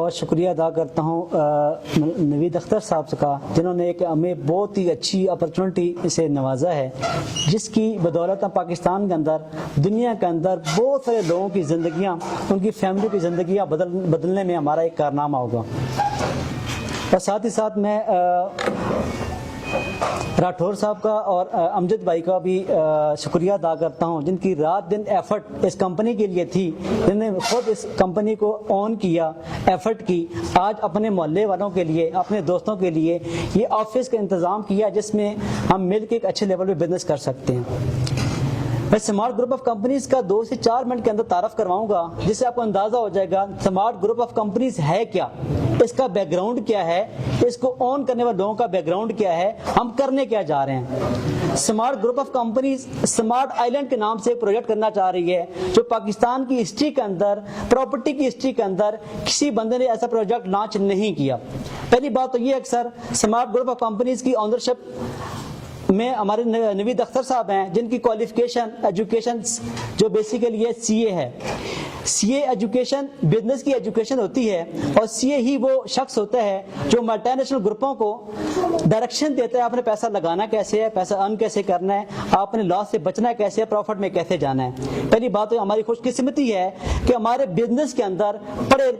اور شکریہ ادا کرتا ہوں نوید اختر صاحب کا، جنہوں نے ایک ہمیں بہت ہی اچھی اپرچونٹی سے نوازا ہے، جس کی بدولت پاکستان کے اندر، دنیا کے اندر بہت سارے لوگوں کی زندگیاں، ان کی فیملی کی زندگیاں بدلنے میں ہمارا ایک کارنامہ ہوگا۔ اور ساتھ ہی ساتھ میں راٹھور صاحب کا اور امجد بھائی کا بھی شکریہ ادا کرتا ہوں، جن کی رات دن ایفرٹ اس کمپنی کے لیے تھی، جن نے خود اس کمپنی کو آن کیا، ایفرٹ کی، آج اپنے محلے والوں کے لیے، اپنے دوستوں کے لیے یہ آفس کا انتظام کیا جس میں ہم مل کے ایک اچھے لیول پہ بزنس کر سکتے ہیں۔ میں اسمارٹ گروپ آف کمپنیز کا 2 سے 4 منٹ کے اندر تعارف کرواؤں گا، جس سے آپ کو اندازہ ہو جائے گا اسمارٹ گروپ آف کمپنیز ہے کیا، اس کا بیک گراؤنڈ کیا ہے، اس کو آن کرنے والے لوگوں کا بیک گراؤنڈ کیا ہے، ہم کرنے کیا جا رہے ہیں۔ Smart group of companies smart island کے نام سے ایک پروجیکٹ کرنا چاہ رہی ہے، جو پاکستان کی ہسٹری کے اندر، پراپرٹی کی ہسٹری کے اندر کسی بندے نے ایسا پروجیکٹ لانچ نہیں کیا۔ پہلی بات تو یہ ہے کہ سر اسمارٹ گروپ آف کمپنیز کی آنرشپ میں ہمارے نوید اختر صاحب ہیں، جن کی کوالیفیکیشن ایجوکیشن جو بیسیکلی سی اے ہے۔ سی اے ایجوکیشن بزنس کی ایجوکیشن ہوتی ہے، اور سی اے ہی وہ شخص ہوتا ہے جو ملٹی نیشنل گروپوں کو ڈائریکشن دیتا ہے، آپ نے پیسہ لگانا کیسے ہے، پیسہ ارن کیسے کرنا ہے، آپ نے لاس سے بچنا کیسے ہے، پروفٹ میں کیسے جانا ہے۔ پہلی بات تو ہماری خوش قسمتی ہے کہ ہمارے بزنس کے اندر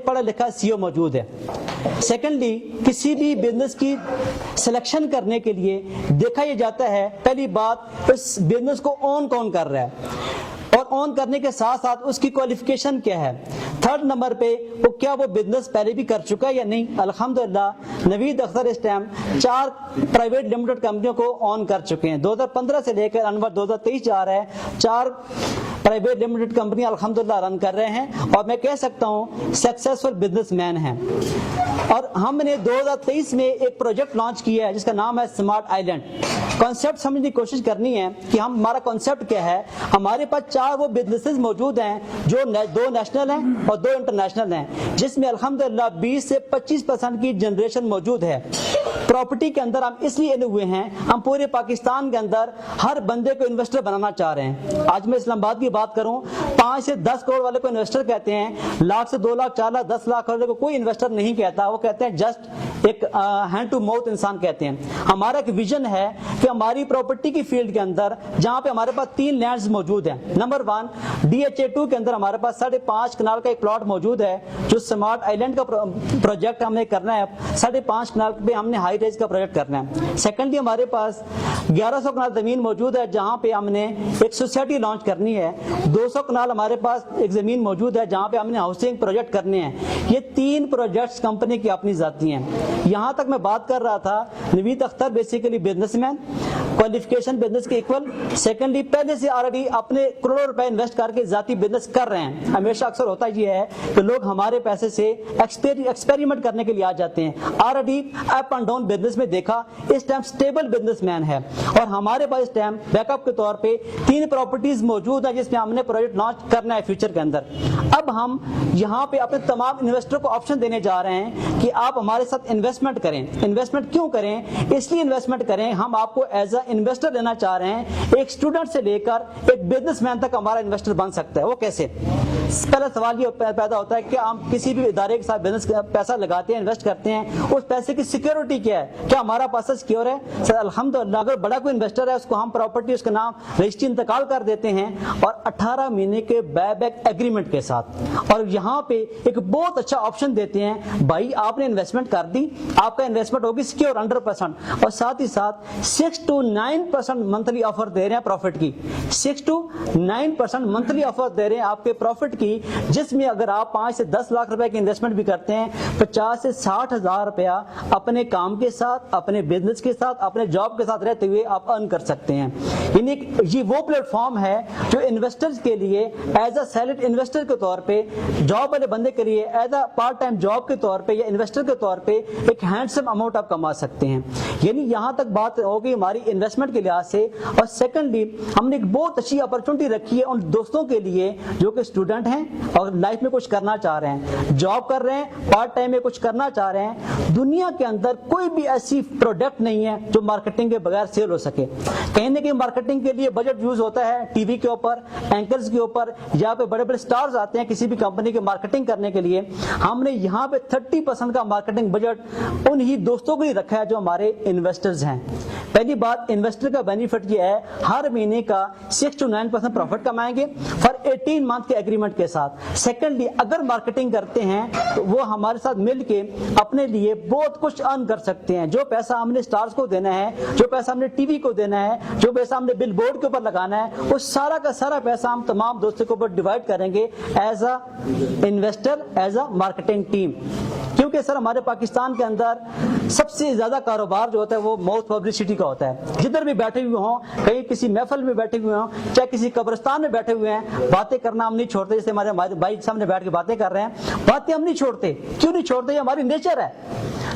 پڑھا لکھا سی او موجود ہے۔ سیکنڈلی، کسی بھی بزنس کی سلیکشن کرنے کے لیے دیکھا یہ جاتا ہے، پہلی بات اس بزنس کو آن کون کر رہا ہے، اور آن کرنے کے ساتھ ساتھ اس کی کوالیفیکیشن کیا ہے۔ تھرڈ نمبر پہ کیا وہ بزنس پہلے بھی کر چکا ہے یا نہیں۔ الحمدللہ نوید اختر اس ٹائم 4 پرائیویٹ لمیٹڈ کمپنیوں کو آن کر چکے ہیں۔ 2015 سے لے کر انور 2023 جا رہا ہے، 4 پرائیویٹ لمیٹڈ کمپنیاں الحمدللہ رن کر رہے ہیں، اور میں کہہ سکتا ہوں سکسیسفل بزنس مین ہیں۔ اور ہم نے 2023 میں ایک پروجیکٹ لانچ کیا ہے جس کا نام ہے اسمارٹ آئی لینڈ۔ کانسیپٹ سمجھنے کی کوشش کرنی ہے کہ ہمارا کانسیپٹ کیا ہے۔ ہمارے پاس 4 وہ بزنسز موجود ہیں جو 2 نیشنل ہیں اور 2 انٹرنیشنل ہیں، جس میں الحمدللہ 20 سے 25% کی جنریشن موجود ہے۔ پراپرٹی کے اندر ہم اس لیے انے ہوئے ہیں، ہم پورے پاکستان کے اندر ہر بندے کو انویسٹر بنانا چاہ رہے ہیں۔ آج میں اسلام آباد کی بات کروں، 5 سے 10 کروڑ والے کو انویسٹر کہتے ہیں، لاکھ سے 2 لاکھ 4 لاکھ 10 لاکھ والے کو کوئی انویسٹر نہیں کہتا، وہ کہتے ہیں جسٹ ایک ہینڈ ٹو ماؤتھ انسان کہتے ہیں۔ ہمارا ایک ویژن ہے کہ ہماری پراپرٹی کی فیلڈ کے اندر جہاں پہ ہمارے پاس 3 لینڈز موجود ہیں، نمبر 1 DHA2 کے اندر ہمارے پاس 5.5 کنال کا ایک پلاٹ موجود ہے، جو اسمارٹ آئی لینڈ کا پروجیکٹ ہم نے کرنا ہے۔ 5.5 کنال پہ ہم نے ہائی رائز کا پروجیکٹ کرنا ہے۔ سیکنڈلی ہمارے پاس 1100 کنال زمین موجود ہے، جہاں پہ ہم نے ایک سوسائٹی لانچ کرنی ہے۔ 200 کنال ہمارے پاس ایک زمین موجود ہے جہاں پہ ہم نے ہاؤسنگ پروجیکٹ کرنے ہیں۔ یہ 3 پروجیکٹس کمپنی کی اپنی ذاتی ہیں۔ یہاں تک میں بات کر رہا تھا، Naveed Akhtar basically business man, qualification business کے ایکول، سیکنڈلی پہلے سے آلریڈی اپنے کروڑوں روپے انویسٹ کر کے ذاتی بزنس کر رہے ہیں۔ ہمیشہ اکثر ہوتا یہ ہے کہ لوگ ہمارے پیسے سے ایکسپیریمنٹ کرنے کے لیے آ جاتے ہیں۔ Already up and down business میں دیکھا، اس ٹائم سٹیبل بزنس مین ہے، اور ہمارے پاس اس ٹائم بیک اپ کے طور پہ 3 پراپرٹیز موجود ہیں جس میں ہم نے پروجیکٹ لانچ کرنا ہے فیوچر کے اندر۔ اب ہم یہاں پہ اپنے تمام انویسٹر کو آپشن دینے جا رہے ہیں کہ آپ ہمارے ساتھ انویسٹمنٹ کریں۔ انویسٹمنٹ کیوں کریں؟ اس لیے انویسٹمنٹ کریں، ہم آپ کو ایز اے انویسٹر لینا چاہ رہے ہیں۔ ایک اسٹوڈنٹ سے لے کر ایک بزنس مین تک ہمارا انویسٹر بن سکتا ہے۔ وہ کیسے؟ پہلا سوال یہ پیدا ہوتا ہے کہ ہم کسی بھی ادارے کے ساتھ بزنس پیسہ لگاتے ہیں، انویسٹ کرتے ہیں، اس پیسے کی سیکیورٹی کیا ہے؟ کیا ہمارا پیسہ سیکیور ہے؟ سر الحمدللہ اگر بڑا کوئی انویسٹر ہے، اس کو ہم پراپرٹی، اس کا نام رجسٹری انتقال کر دیتے ہیں، اور 18 مہینے کے بے بیک ایگریمنٹ کے ساتھ، اور یہاں پہ ایک بہت اچھا آپشن دیتے ہیں، بھائی آپ نے انویسٹمنٹ کر دی، آپ کا انویسٹمنٹ ہوگی سیکیور 100%، اور ساتھ ہی ساتھ 6 to 9% منتھلی آفر دے رہے ہیں پروفٹ کی۔ 6 to 9% منتھلی آفر دے رہے ہیں آپ کے پروفٹ کی، جس میں اگر آپ 5 سے 10 لاکھ روپے کی انویسٹمنٹ بھی کرتے ہیں، 50 سے 60 ہزار روپیہ اپنے کام کے ساتھ، اپنے بزنس کے ساتھ، اپنے جاب کے ساتھ رہتے ہوئے آپ ارن کر سکتے ہیں۔ یعنی یہ وہ پلیٹ فارم ہے جو انویسٹرز کے لیے ایز اے سائلنٹ انویسٹر کے طور پہ، جاب والے بندے کے لیے as a part time job کے طور پہ یا انویسٹر کے طور پہ ایک ہینڈسم اماؤنٹ آپ کما سکتے ہیں۔ یعنی یہاں تک بات ہوگی ہماری انویسٹمنٹ کے لحاظ سے۔ اور سیکنڈلی ہم نے ایک بہت اچھی اپرچونٹی رکھی ہے ان دوستوں کے لیے جو کہ اسٹوڈنٹ ہیں اور لائف میں کچھ کرنا چاہ رہے ہیں، جاب کر رہے ہیں، پارٹ ٹائم میں کچھ کرنا چاہ رہے ہیں۔ دنیا کے اندر کوئی بھی ایسی پروڈکٹ نہیں ہے جو مارکیٹنگ کے بغیر سیل ہو سکے۔ کہیں نہ کہیں مارکیٹنگ مارکیٹنگ کے لیے بجٹ یوز ہوتا ہے ٹی وی کے اوپر, اینکرز کے اوپر, یہاں پہ بڑے بڑے سٹارز آتے ہیں کسی بھی کمپنی کے مارکیٹنگ کرنے کے لیے. ہم نے یہاں پہ 30% کا مارکیٹنگ بجٹ انہی دوستوں کو ہی رکھا ہے جو ہمارے انویسٹرز ہیں. پہلی بات, انویسٹر کا بینیفٹ یہ ہے ہر مہینے کا 6 to 9% پروفٹ کمائیں گے فار 18 منتھ کے ایگریمنٹ کے ساتھ. سیکنڈلی, اگر مارکیٹنگ کرتے ہیں تو وہ ہمارے ساتھ مل کے اپنے لیے بہت کچھ ارن کر سکتے ہیں. جو پیسہ ہم نے سٹارز کو دینا ہے, جو پیسہ ہم نے ٹی وی کو دینا ہے, جو پیسہ ہم نے بل بورڈ کے اوپر لگانا ہے, وہ سارا کا سارا پیسہ ہم تمام دوستوں کے اوپر ڈیوائڈ کریں گے as a investor, as a marketing team. کیونکہ سر ہمارے پاکستان کے اندر سب سے زیادہ کاروبار جو ہوتا ہے وہ ماؤتھ پبلسٹی کا ہوتا ہے. جدھر بھی بیٹھے ہوئے ہوں, کہیں کسی محفل میں بیٹھے ہوئے ہوں, چاہے کسی قبرستان میں بیٹھے ہوئے ہیں, باتیں کرنا ہم نہیں چھوڑتے. جیسے ہمارے بھائی سامنے بیٹھ کے باتیں کر رہے ہیں, باتیں ہم نہیں چھوڑتے. کیوں نہیں چھوڑتے؟ یہ ہماری نیچر ہے.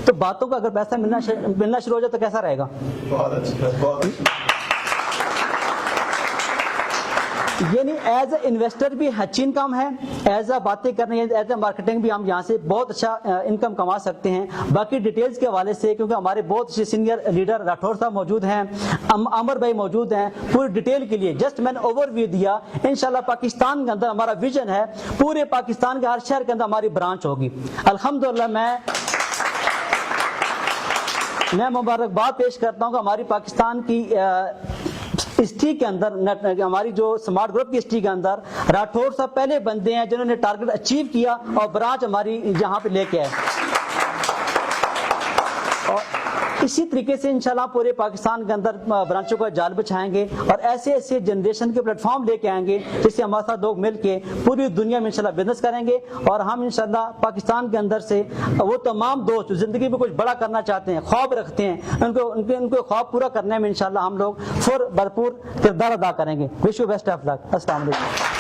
تو باتوں کا اگر پیسہ ملنا شروع ہو جائے تو کیسا رہے گا؟ بہت اچھا. یعنی ایز اے انویسٹر بھی اچھی انکم ہے, ایز اے باتیں کرنے, ایز اے مارکیٹنگ بھی ہم یہاں سے بہت اچھا انکم کما سکتے ہیں. باقی ڈیٹیلز کے حوالے سے کیونکہ ہمارے بہت سے سینئر لیڈر راٹھور صاحب موجود ہیں, عامر بھائی موجود ہیں, پوری ڈیٹیل کے لیے جسٹ میں نے اوور ویو دیا. انشاءاللہ پاکستان کے اندر ہمارا ویژن ہے پورے پاکستان کے ہر شہر کے اندر ہماری برانچ ہوگی. الحمدللہ میں مبارکباد پیش کرتا ہوں کہ ہماری پاکستان کی ہسٹری کے اندر, ہماری جو اسمارٹ گروپ کی ہسٹری کے اندر راٹھور صاحب پہلے بندے ہیں جنہوں نے ٹارگٹ اچیو کیا اور برانچ ہماری یہاں پہ لے کے آئے. اور اسی طریقے سے انشاءاللہ پورے پاکستان کے اندر برانچوں کا جال بچھائیں گے اور ایسے ایسے جنریشن کے پلیٹ فارم لے کے آئیں گے جس سے ہمارے ساتھ لوگ مل کے پوری دنیا میں انشاءاللہ بزنس کریں گے. اور ہم انشاءاللہ پاکستان کے اندر سے وہ تمام دوست جو زندگی میں کچھ بڑا کرنا چاہتے ہیں, خواب رکھتے ہیں, ان کو خواب پورا کرنے میں انشاءاللہ ہم لوگ بھرپور کردار ادا کریں گے. وش یو بیسٹ آف لک. السلام علیکم.